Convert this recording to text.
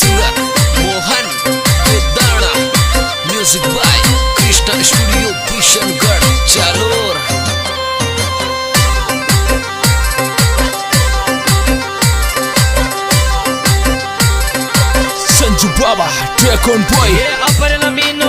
Singer Mohan Udana, music by Krishna studio Kishangarh Chalor. Sanju Baba track on boy. ये अपर नमीन